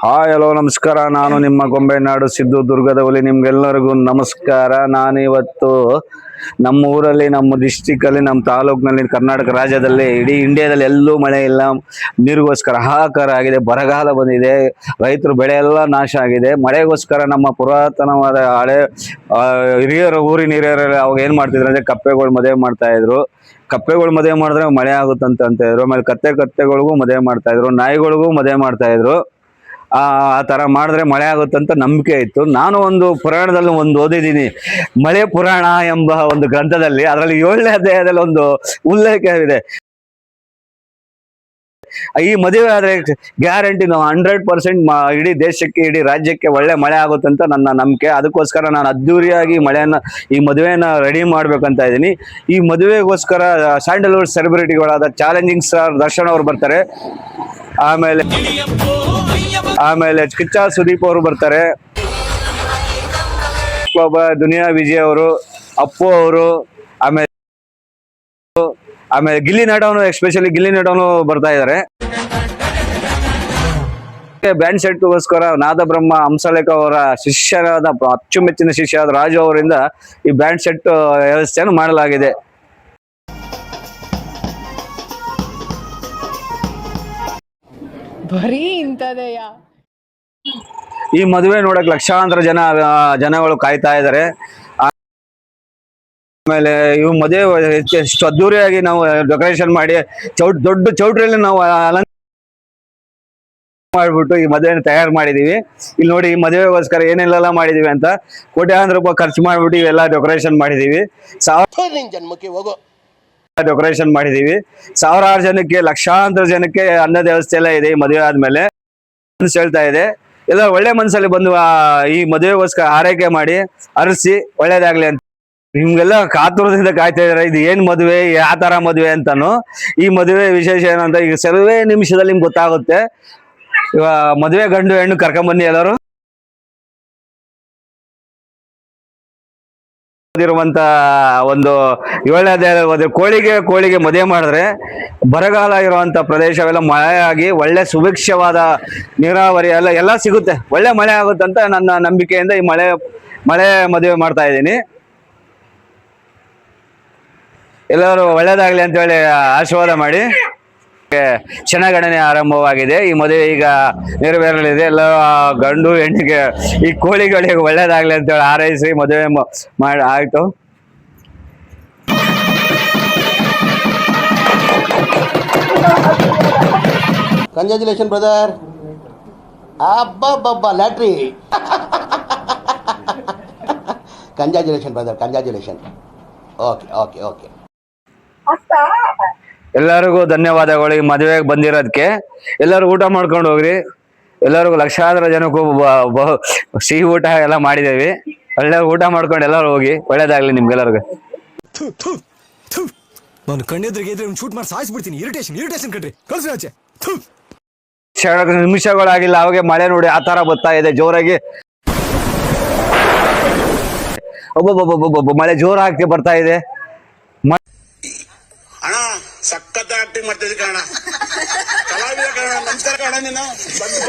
Hi hello ನಮಸ್ಕಾರ. ನಾನು ನಿಮ್ಮ ಗೊಂಬೆನಾಡು ಸಿದ್ದು ದುರ್ಗದ ಹುಲಿ. ನಿಮ್ಗೆಲ್ಲರಿಗೂ ನಮಸ್ಕಾರ. ನಾನಿವತ್ತು ನಮ್ಮ ಊರಲ್ಲಿ, ನಮ್ಮ ಡಿಸ್ಟಿಕಲ್ಲಿ, ನಮ್ಮ ತಾಲೂಕಿನಲ್ಲಿ, ಕರ್ನಾಟಕ ರಾಜ್ಯದಲ್ಲಿ, ಇಡೀ ಇಂಡಿಯಾದಲ್ಲಿ ಎಲ್ಲೂ ಮಳೆ ಇಲ್ಲ. ನೀರಿಗೋಸ್ಕರ ಹಾಹಾಕಾರ ಆಗಿದೆ. ಬರಗಾಲ ಬಂದಿದೆ. ರೈತರು ಬೆಳೆ ಎಲ್ಲ ನಾಶ ಆಗಿದೆ. ಮಳೆಗೋಸ್ಕರ ನಮ್ಮ ಪುರಾತನವಾದ ಹಳೆ ಹಿರಿಯರು, ಊರಿನ ಹಿರಿಯರು ಅವಾಗ ಏನು ಮಾಡ್ತಿದ್ರು ಅಂದರೆ ಕಪ್ಪೆಗಳು ಮದುವೆ ಮಾಡ್ತಾ ಇದ್ರು. ಕಪ್ಪೆಗಳು ಮದುವೆ ಮಾಡಿದ್ರೆ ಮಳೆ ಆಗುತ್ತಂತ ಇದ್ರು. ಆಮೇಲೆ ಕತ್ತೆಗಳಿಗೂ ಮದುವೆ ಮಾಡ್ತಾ ಇದ್ರು. ನಾಯಿಗಳಿಗೂ ಮದುವೆ ಮಾಡ್ತಾ ಇದ್ರು. ಆ ತರ ಮಾಡಿದ್ರೆ ಮಳೆ ಆಗುತ್ತಂತ ನಂಬಿಕೆ ಇತ್ತು. ನಾನು ಒಂದು ಪುರಾಣದಲ್ಲಿ ಓದಿದ್ದೀನಿ, ಮಳೆ ಪುರಾಣ ಎಂಬ ಒಂದು ಗ್ರಂಥದಲ್ಲಿ. ಅದರಲ್ಲಿ 7ನೇ ಅಧ್ಯಾಯದಲ್ಲಿ ಒಂದು ಉಲ್ಲೇಖವಿದೆ. ಈ ಮದುವೆ ಆದ್ರೆ ಗ್ಯಾರಂಟಿ ನಾವು 100% ಇಡೀ ದೇಶಕ್ಕೆ, ಇಡೀ ರಾಜ್ಯಕ್ಕೆ ಒಳ್ಳೆ ಮಳೆ ಆಗುತ್ತಂತ ನನ್ನ ನಂಬಿಕೆ. ಅದಕ್ಕೋಸ್ಕರ ನಾನು ಅದ್ದೂರಿಯಾಗಿ ಈ ಮದುವೆನ ರೆಡಿ ಮಾಡ್ಬೇಕಂತ ಇದ್ದೀನಿ. ಈ ಮದುವೆಗೋಸ್ಕರ ಸ್ಯಾಂಡಲ್ವುಡ್ ಸೆಲೆಬ್ರಿಟಿಗಳಾದ ಚಾಲೆಂಜಿಂಗ್ ಸ್ಟಾರ್ ದರ್ಶನ್ ಅವರು ಬರ್ತಾರೆ. ಆಮೇಲೆ ಕಿಚ್ಚ ಸುದೀಪ್ ಅವರು ಬರ್ತಾರೆ. ದುನಿಯಾ ವಿಜಯ್ ಅವರು, ಅಪ್ಪು ಅವರು, ಆಮೇಲೆ ಗಿಲ್ಲಿ ನಟವನು, ಎಸ್ಪೆಷಲಿ ಗಿಲ್ಲಿ ನಟವನು ಬರ್ತಾ ಇದ್ದಾರೆ. ಬ್ಯಾಂಡ್ ಸೆಟ್ಗೋಸ್ಕರ ನಾದಬ್ರಹ್ಮ ಹಂಸಲೇಖ ಅವರ ಶಿಷ್ಯರಾದ, ಅಚ್ಚುಮೆಚ್ಚಿನ ಶಿಷ್ಯರಾದ ರಾಜು ಅವರಿಂದ ಈ ಬ್ಯಾಂಡ್ ಸೆಟ್ ವ್ಯವಸ್ಥೆಯನ್ನು ಮಾಡಲಾಗಿದೆ. ಬರೀ ಇಂಥದೆಯಾ? ಈ ಮದುವೆ ನೋಡಕ್ ಲಕ್ಷಾಂತರ ಜನಗಳು ಕಾಯ್ತಾ ಇದ್ದಾರೆ. ಆಮೇಲೆ ಇವು ಮದುವೆ ಎಷ್ಟು ಅದ್ದೂರಿಯಾಗಿ ನಾವು ಡೆಕೋರೇಷನ್ ಮಾಡಿ ದೊಡ್ಡ ಚೌಟ್ರಿಯಲ್ಲಿ ನಾವು ಮಾಡ್ಬಿಟ್ಟು ಈ ಮದುವೆನ ತಯಾರು ಮಾಡಿದೀವಿ. ಇಲ್ಲಿ ನೋಡಿ, ಈ ಮದುವೆಗೋಸ್ಕರ ಏನೆಲ್ಲ ಮಾಡಿದೀವಿ ಅಂತ ಕೋಟ್ಯಾಂತರ ರೂಪಾಯಿ ಖರ್ಚು ಮಾಡ್ಬಿಟ್ಟು ಇವೆಲ್ಲ ಡೆಕೋರೇಷನ್ ಮಾಡಿದೀವಿ. ಸಾವಿರಾರು ಜನಕ್ಕೆ, ಲಕ್ಷಾಂತರ ಜನಕ್ಕೆ ಅನ್ನದ ವ್ಯವಸ್ಥೆ ಎಲ್ಲ ಇದೆ. ಈ ಮದುವೆ ಆದ್ಮೇಲೆ ಹೇಳ್ತಾ ಇದೆ, ಎಲ್ಲ ಒಳ್ಳೆ ಮನಸ್ಸಲ್ಲಿ ಬಂದು ಈ ಮದುವೆಗೋಸ್ಕರ ಹಾರೈಕೆ ಮಾಡಿ ಅರಸಿ ಒಳ್ಳೇದಾಗ್ಲಿ ಅಂತ ನಿಮ್ಗೆಲ್ಲ ಕಾತುರದಿಂದ ಕಾಯ್ತಾ ಇದಾರೆ. ಇದು ಏನ್ ಮದುವೆ, ಯಾವ ತರ ಮದುವೆ ಅಂತಾನು. ಈ ಮದುವೆ ವಿಶೇಷ ಏನಂತ ಈಗ ಕೆಲವೇ ನಿಮಿಷದಲ್ಲಿ ನಿಮ್ಗೆ ಗೊತ್ತಾಗುತ್ತೆ. ಇವಾಗ ಮದುವೆ ಗಂಡು ಹೆಣ್ಣು ಕರ್ಕೊಂಬನ್ನಿ ಎಲ್ಲರೂ. ಇರುವಂತ ಒಂದು 7ನೇ ಅಧ್ಯಾಯ, ಕೋಳಿಗೆ ಮದುವೆ ಮಾಡಿದ್ರೆ ಬರಗಾಲ ಇರುವಂತ ಪ್ರದೇಶವೆಲ್ಲ ಮಳೆಯಾಗಿ ಒಳ್ಳೆ ಸುಭಿಕ್ಷವಾದ ನೀರಾವರಿ ಎಲ್ಲ ಸಿಗುತ್ತೆ, ಒಳ್ಳೆ ಮಳೆ ಆಗುತ್ತೆ ಅಂತ ನನ್ನ ನಂಬಿಕೆಯಿಂದ ಈ ಮಳೆ ಮದುವೆ ಮಾಡ್ತಾ ಇದ್ದೀನಿ. ಎಲ್ಲರೂ ಒಳ್ಳೇದಾಗ್ಲಿ ಅಂತ ಹೇಳಿ ಆಶೀರ್ವಾದ ಮಾಡಿ. ಕ್ಷಣಗಣನೆ ಆರಂಭವಾಗಿದೆ. ಈ ಮದುವೆ ಈಗ ನೆರವೇರಲಿದೆ. ಎಲ್ಲ ಗಂಡು ಹೆಣ್ಣಿಗೆ, ಈ ಕೋಳಿಗಳಿಗೆ ಒಳ್ಳೇದಾಗ್ಲಿ ಅಂತ ಹೇಳಿ ಹಾರೈಸಿ ಮದುವೆ ಮಾಡಿ ಆಯ್ತು. Congratulation brother. ಅಬ್ಬಬ್ಬಬ್ಬ lottery. Congratulation brother, congratulation. Okay okay okay. ಎಲ್ಲರಿಗೂ ಧನ್ಯವಾದಗಳು ಈ ಮದುವೆಗೆ ಬಂದಿರೋದಕ್ಕೆ. ಎಲ್ಲರೂ ಊಟ ಮಾಡ್ಕೊಂಡು ಹೋಗ್ರಿ. ಎಲ್ಲರಿಗೂ ಲಕ್ಷಾಂತರ ಜನಕ್ಕೂ ಸಿಹಿ ಊಟ ಎಲ್ಲ ಮಾಡಿದೇವಿ. ಒಳ್ಳೆ ಊಟ ಮಾಡ್ಕೊಂಡು ಎಲ್ಲರೂ ಹೋಗಿ. ಒಳ್ಳೇದಾಗ್ಲಿ ನಿಮ್ಗೆಲ್ಲರಿಗೂ. ನಾನು ಕಣ್ಣೆದ್ರಿಗೆ ಶೂಟ್ ಮಾಡಿ ಸಾಯಿಸ್ಬಿಡ್ತೀನಿ. ಇರಿಟೇಷನ್ ಕಣ್ರಿ, ಕಳ್ಸಿ ಆಚೆ. ನಿಮಿಷಗಳಾಗಿಲ್ಲ, ಅವಾಗೆ ಮಳೆ ನೋಡಿ ಆ ತರ ಬರ್ತಾ ಇದೆ ಜೋರಾಗಿ. ಒಬ್ಬೊಬ್ಬೊಬ್ಬೊಬ್ಬೊಬ್ಬ ಮಳೆ ಜೋರಾಗಿ ಬರ್ತಾ ಇದೆ. ಅಣ್ಣ ಸಖತ್ ಆಕ್ಟಿಂಗ್ ಮಾಡ್ತಿದ್ದೆ ಕಣ, ಕಲಾವಿದ ಕಣ. ನಮಸ್ಕಾರ ಕಣ, ನೀನು ಬಂದು